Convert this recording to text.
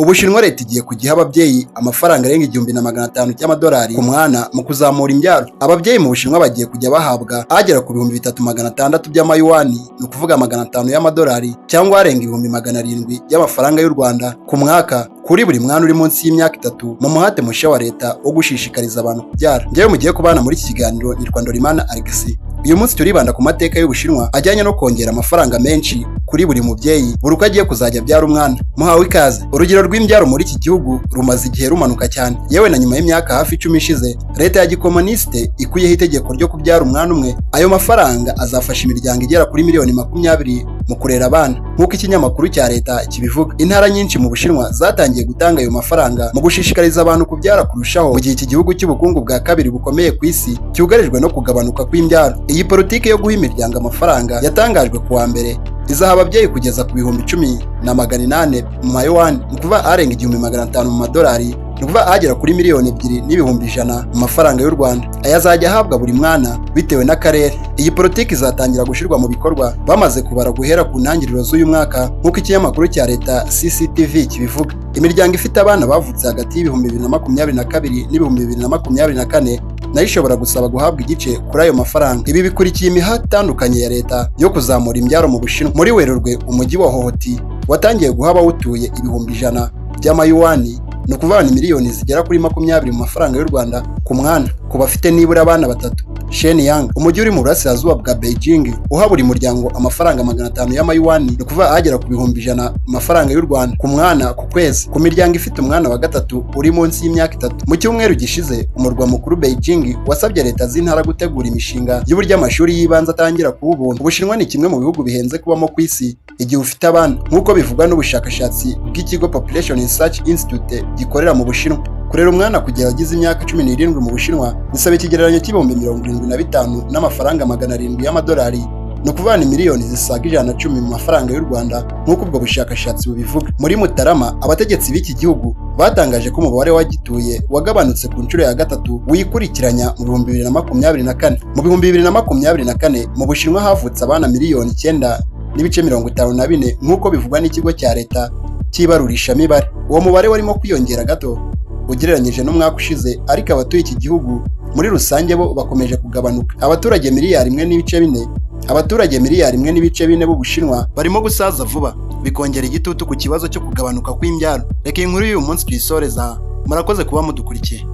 Ubushinwa leta igiye kugiha ababyeyi amafaranga arenga 1,500 cy'amadolari ku mwana mu kuzamura imbyaro. Ababyeyi mu Bushinwa bagiye kujya bahabwa agera ku 3,600 by'amayuwani, ni ukuvuga 500 y'amadolari cyangwa arenga 700 y'amafaranga y'u Rwanda ku mwaka kuri buri mwana uri munsi y'imyaka 3 mu muhate mushya wa leta wo gushishikariza abantu kubyara. Njyewe mugiye kubana muri iki kiganiro ni Rwandorimana Alexis. Uyu munsi turibanda ku mateka y'Ubushinwa ajyanye no kongera amafaranga menshi kuri buri mubyeyi buri uko agiye kuzajya abyara umwana. Muhawe ikaze. Urugero rw'imbyaro muri iki gihugu rumaze igihe rumanuka cyane, yewe na nyuma y'imyaka hafi 10 ishize leta ya gikomuniste ikuyeho itegeko ryo kubyara umwana umwe. Ayo mafaranga azafasha imiryango igera kuri miliyoni 20 mu kurera abana, nk'uko ikinyamakuru cya leta kibivuga. Intara nyinshi mu Bushinwa zatangiye gutanga ayo mafaranga mu gushishikariza abantu kubyara kurushaho, mu gihe iki gihugu cy'ubukungu bwa kabiri bukomeye ku isi cyugarijwe no kugabanuka kw'imbyaro. Iyi politiki yo guha imiryango amafaranga yatangajwe ku wa mbere izaha ababyeyi kugeza ku 10,800 mu mayuwani, ni ukuvuga arenga 1,500 mu madolari, ni ukuvuga agera kuri 2,100,000 mu mafaranga y'u Rwanda. Aya azajya ahabwa buri mwana bitewe n'akarere. Iyi politiki izatangira gushyirwa mu bikorwa bamaze kubara guhera ku ntangiriro z'uyu mwaka, nk'uko ikinyamakuru cya leta CCTV kibivuga. Imiryango ifite abana bavutse hagati y'ibihumbi 2022 n'ibihumbi 2024 nayo ishobora gusaba guhabwa igice kuri ayo mafaranga. Ibi bikurikiye imihati itandukanye ya leta yo kuzamura imbyaro mu Bushinwa. Muri Werurwe umujyi wa Hohoti watangiye guha abawutuye 100,000 by'amayuwani, ni ukuvuga ni miliyoni zigera kuri 20 mu mafaranga y'u Rwanda ku mwana ku bafite nibura abana batatu. Shenyang, umujyi uri mu burasirazuba bwa Beijing, uha buri muryango amafaranga 500 y'amayuwani, ni ukuvuga agera ku 100,000 mu mafaranga y'u Rwanda ku mwana ku kwezi, ku miryango ifite umwana wa gatatu uri munsi y'imyaka 3. Mu cyumweru gishize umurwa mukuru Beijing wasabye leta z'intara gutegura imishinga y'uburyo amashuri y'ibanze atangira kuba ubuntu. Ubushinwa ni kimwe mu bihugu bihenze kubamo ku isi igihe ufite abana, nk'uko bivugwa n'ubushakashatsi bw'ikigo Population Research Institute gikorera mu Bushinwa. Kurera umwana kugera agize imyaka 17 mu Bushinwa bisaba ikigereranyo cy'ibihumbi 75 n'amafaranga 700 y'amadolari, ni ukuvuga ni miliyoni zisaga 110 mu mafaranga y'u Rwanda, nk'uko ubwo bushakashatsi bubivuga. Muri Mutarama abategetsi b'iki gihugu batangaje ko umubare w'agituye wagabanutse ku nshuro ya gatatu wikurikiranya mu 2024. Mu 2024 mu Bushinwa havutse abana miliyoni 9,54 nk'uko bivugwa n'ikigo cya leta cy'ibarurishamibare. Uwo mubare warimo kwiyongera gato ugereranyije n'umwaka ushize, ariko abatuye iki gihugu muri rusange bo bakomeje kugabanuka. Abaturage miliyari 1.4 b'Ubushinwa barimo gusaza vuba, bikongera igitutu ku kibazo cyo kugabanuka kw'imbyaro. Reka iyi nkuru y'uyu munsi tuyisoreza. Murakoze kuba mudukurikiye.